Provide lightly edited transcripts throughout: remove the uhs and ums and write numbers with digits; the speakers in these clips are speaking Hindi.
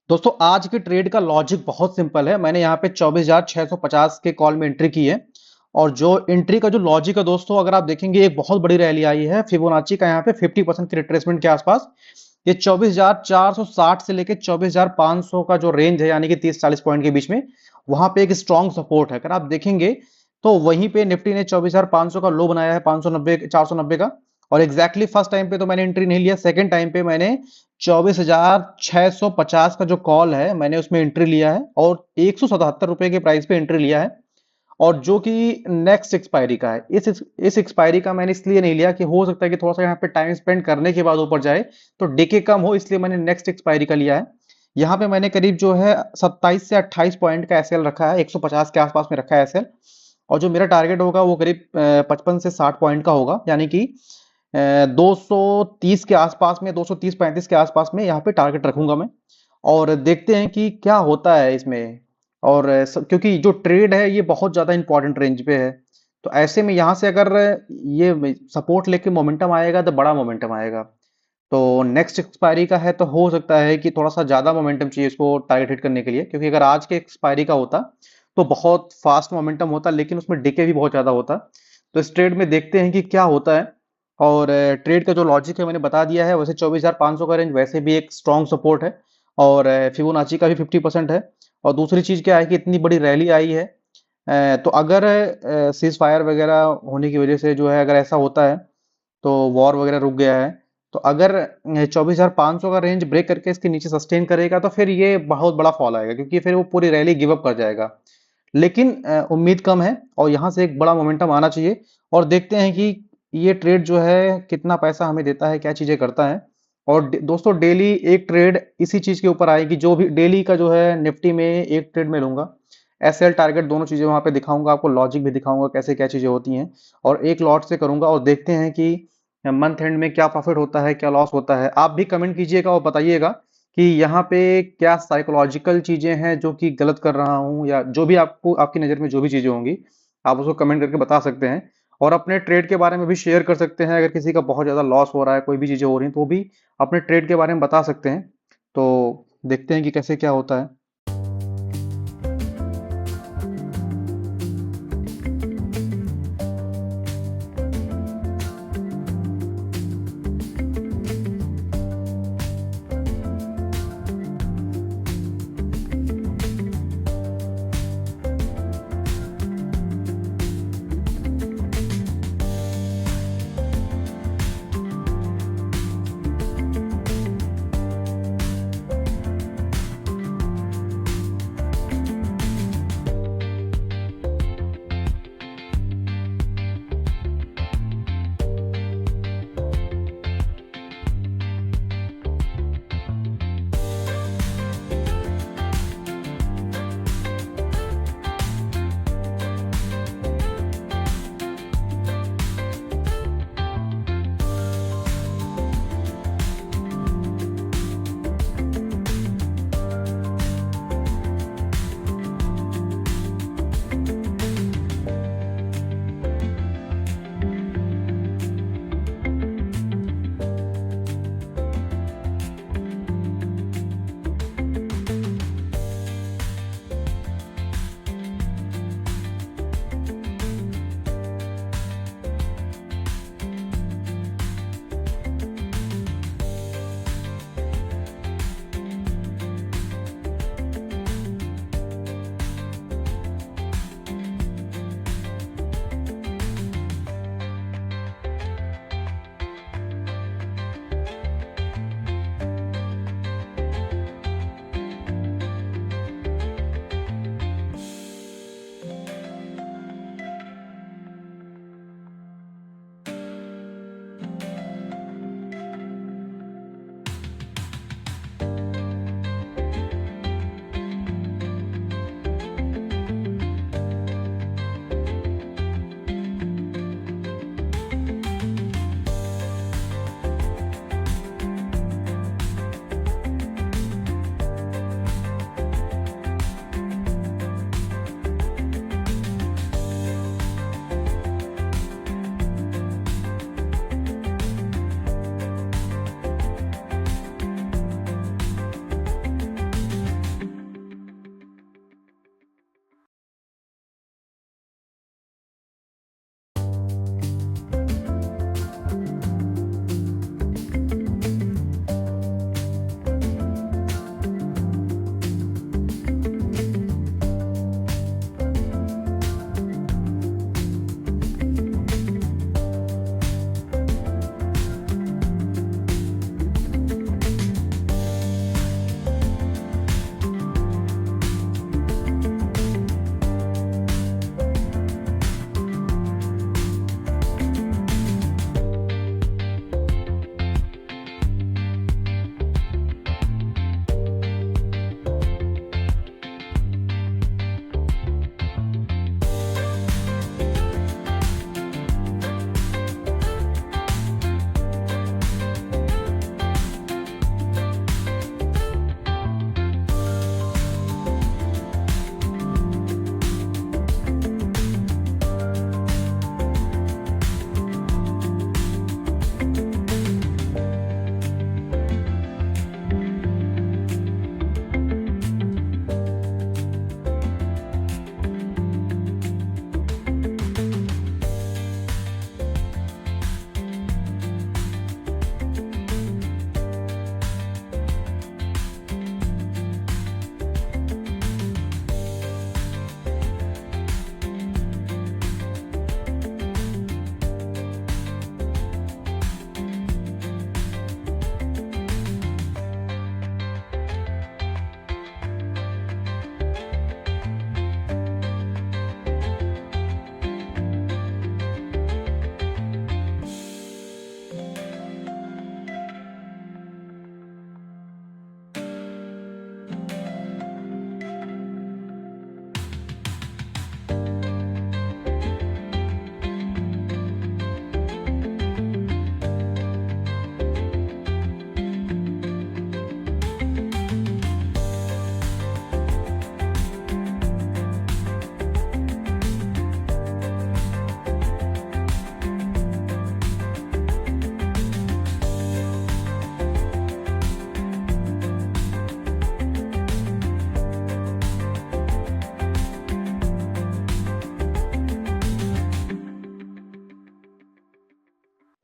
दोस्तों आज के ट्रेड का लॉजिक बहुत सिंपल है। मैंने यहाँ पे 24,650 के कॉल में एंट्री की है। और जो एंट्री का जो लॉजिक है दोस्तों, अगर आप देखेंगे एक बहुत बड़ी रैली आई है फिबोनाची का यहाँ पे 50% के रिट्रेसमेंट के आसपास। ये 24,460 से लेके 24,500 का जो रेंज है, यानी कि 30-40 पॉइंट के बीच में, वहां पे एक स्ट्रॉन्ग सपोर्ट है। अगर आप देखेंगे तो वहीं पे निफ्टी ने 24,500 का लो बनाया है, 590 490 का। और एग्जैक्टली फर्स्ट टाइम पे तो मैंने एंट्री नहीं लिया, सेकंड टाइम पे मैंने 24,650 का जो कॉल है मैंने उसमें एंट्री लिया है और 177 रुपए के प्राइस पे एंट्री लिया है। और जो कि नेक्स्ट एक्सपायरी का है। इस एक्सपायरी का मैंने इसलिए नहीं लिया कि हो सकता है कि थोड़ा सा यहाँ पे टाइम स्पेंड करने के बाद ऊपर जाए तो डीके कम हो, इसलिए मैंने नेक्स्ट एक्सपायरी का लिया है। यहाँ पे मैंने करीब जो है 27 से 28 पॉइंट का एसएल रखा है, 150 के आसपास में रखा है एसएल। और जो मेरा टारगेट होगा वो करीब 55 से 60 पॉइंट का होगा, यानी कि 230 के आसपास में, 230-35 के आसपास में यहाँ पे टारगेट रखूंगा मैं। और देखते हैं कि क्या होता है इसमें। और क्योंकि जो ट्रेड है ये बहुत ज्यादा इंपॉर्टेंट रेंज पे है, तो ऐसे में यहाँ से अगर ये सपोर्ट लेके मोमेंटम आएगा तो बड़ा मोमेंटम आएगा। तो नेक्स्ट एक्सपायरी का है तो हो सकता है कि थोड़ा सा ज्यादा मोमेंटम चाहिए इसको टारगेट हिट करने के लिए, क्योंकि अगर आज के एक्सपायरी का होता तो बहुत फास्ट मोमेंटम होता, लेकिन उसमें डिके भी बहुत ज्यादा होता। तो इस ट्रेड में देखते हैं कि क्या होता है। और ट्रेड का जो लॉजिक है मैंने बता दिया है। वैसे 24,500 का रेंज वैसे भी एक स्ट्रॉन्ग सपोर्ट है, और फिबोनाची का भी 50% है। और दूसरी चीज क्या है कि इतनी बड़ी रैली आई है, तो अगर सीज फायर वगैरह होने की वजह से जो है, अगर ऐसा होता है तो वॉर वगैरह रुक गया है, तो अगर 24,500 का रेंज ब्रेक करके इसके नीचे सस्टेन करेगा तो फिर ये बहुत बड़ा फॉल आएगा, क्योंकि फिर वो पूरी रैली गिव अप कर जाएगा। लेकिन उम्मीद कम है और यहाँ से एक बड़ा मोमेंटम आना चाहिए। और देखते हैं कि ये ट्रेड जो है कितना पैसा हमें देता है, क्या चीजें करता है। और दोस्तों डेली एक ट्रेड इसी चीज के ऊपर आएगी, जो भी डेली का जो है निफ्टी में एक ट्रेड में लूंगा। एसएल टारगेट दोनों चीजें वहां पे दिखाऊंगा आपको, लॉजिक भी दिखाऊंगा कैसे क्या चीजें होती हैं। और एक लॉट से करूंगा और देखते हैं कि मंथ एंड में क्या प्रॉफिट होता है, क्या लॉस होता है। आप भी कमेंट कीजिएगा और बताइएगा कि यहाँ पे क्या साइकोलॉजिकल चीजें हैं जो कि गलत कर रहा हूँ, या जो भी आपको आपकी नज़र में जो भी चीजें होंगी आप उसको कमेंट करके बता सकते हैं। और अपने ट्रेड के बारे में भी शेयर कर सकते हैं। अगर किसी का बहुत ज़्यादा लॉस हो रहा है, कोई भी चीज़ें हो रही हैं, तो वो भी अपने ट्रेड के बारे में बता सकते हैं। तो देखते हैं कि कैसे क्या होता है।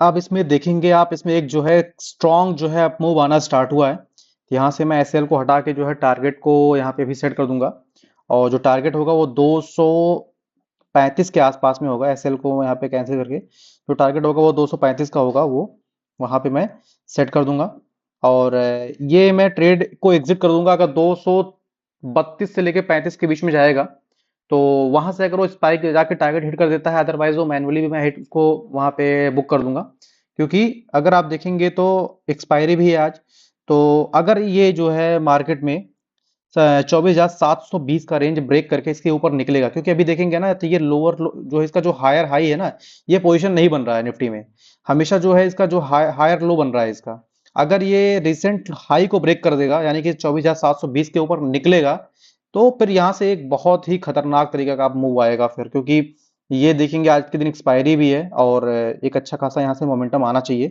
अब इसमें देखेंगे आप, इसमें एक जो है स्ट्रॉन्ग जो है मूव आना स्टार्ट हुआ है। यहाँ से मैं एसएल को हटा के जो है टारगेट को यहाँ पे भी सेट कर दूंगा। और जो टारगेट होगा वो 235 के आसपास में होगा। एसएल को यहाँ पे कैंसिल करके जो टारगेट होगा वो 235 का होगा, वो वहाँ पे मैं सेट कर दूंगा। और ये मैं ट्रेड को एग्जिट कर दूंगा अगर 232 से लेके 35 के बीच में जाएगा। तो वहां से अगर वो स्पाइक जाके टारगेट हिट कर देता है, अदरवाइज वो मैनुअली भी मैं हिट को वहां पे बुक कर दूंगा। क्योंकि अगर आप देखेंगे तो एक्सपायरी भी है आज। तो अगर ये जो है मार्केट में 24,720 का रेंज ब्रेक करके इसके ऊपर निकलेगा, क्योंकि अभी देखेंगे ना तो ये लोअर जो है इसका जो हायर हाई है ना, ये पोजीशन नहीं बन रहा है निफ्टी में। हमेशा जो है इसका जो हायर लो बन रहा है इसका। अगर ये रिसेंट हाई को ब्रेक कर देगा, यानी कि 24,720 के ऊपर निकलेगा, तो फिर यहाँ से एक बहुत ही खतरनाक तरीके का मूव आएगा फिर। क्योंकि ये देखेंगे आज के दिन एक्सपायरी भी है और एक अच्छा खासा यहाँ से मोमेंटम आना चाहिए।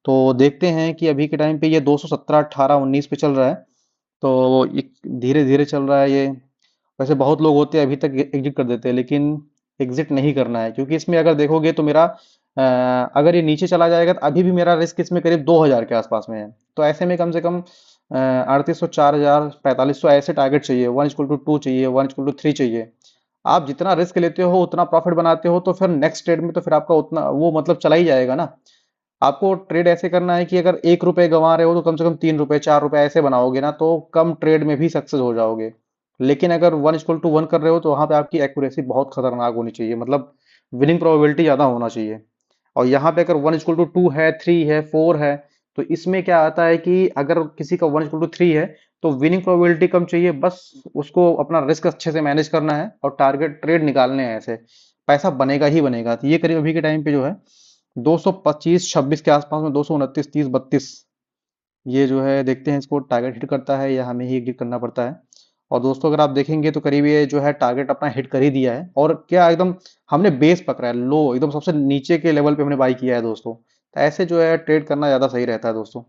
तो देखते हैं कि अभी के टाइम पे ये 217, 18, 19 पे चल रहा है। तो धीरे धीरे चल रहा है ये। वैसे बहुत लोग होते हैं अभी तक एग्जिट कर देते हैं, लेकिन एग्जिट नहीं करना है, क्योंकि इसमें अगर देखोगे तो मेरा अगर ये नीचे चला जाएगा तो अभी भी मेरा रिस्क इसमें करीब 2,000 के आसपास में है। तो ऐसे में कम से कम 3800, 4000, 4500 ऐसे टारगेट चाहिए। 1:2 चाहिए, 1:3 चाहिए। आप जितना रिस्क लेते हो उतना प्रॉफिट बनाते हो, तो फिर नेक्स्ट ट्रेड में तो फिर आपका उतना वो मतलब चला ही जाएगा ना। आपको ट्रेड ऐसे करना है कि अगर 1 रुपए गंवा रहे हो तो कम से कम 3 रुपए, 4 रुपए ऐसे बनाओगे ना, तो कम ट्रेड में भी सक्सेस हो जाओगे। लेकिन अगर 1:1 कर रहे हो तो वहां पे आपकी एक्यूरेसी बहुत खतरनाक होनी चाहिए, मतलब विनिंग प्रोबेबिलिटी ज्यादा होना चाहिए। और यहाँ पे अगर 1:2 है, 3 है, 4 है, तो इसमें क्या आता है कि अगर किसी का 1:3 है तो विनिंग प्रोबेबिलिटी कम चाहिए, बस उसको अपना रिस्क अच्छे से मैनेज करना है और टारगेट ट्रेड निकालने हैं। ऐसे पैसा बनेगा ही बनेगा। तो ये करीब अभी के टाइम पे जो है 225, 26 के आसपास में, 229, 30, 32, ये जो है देखते हैं इसको टारगेट हिट करता है या हमें ही हिट करना पड़ता है। और दोस्तों अगर आप देखेंगे तो करीब ये जो है टारगेट अपना हिट कर ही दिया है। और क्या एकदम हमने बेस पकड़ा है, लो एकदम सबसे नीचे के लेवल पे हमने बाई किया है दोस्तों। तो ऐसे जो है ट्रेड करना ज़्यादा सही रहता है दोस्तों।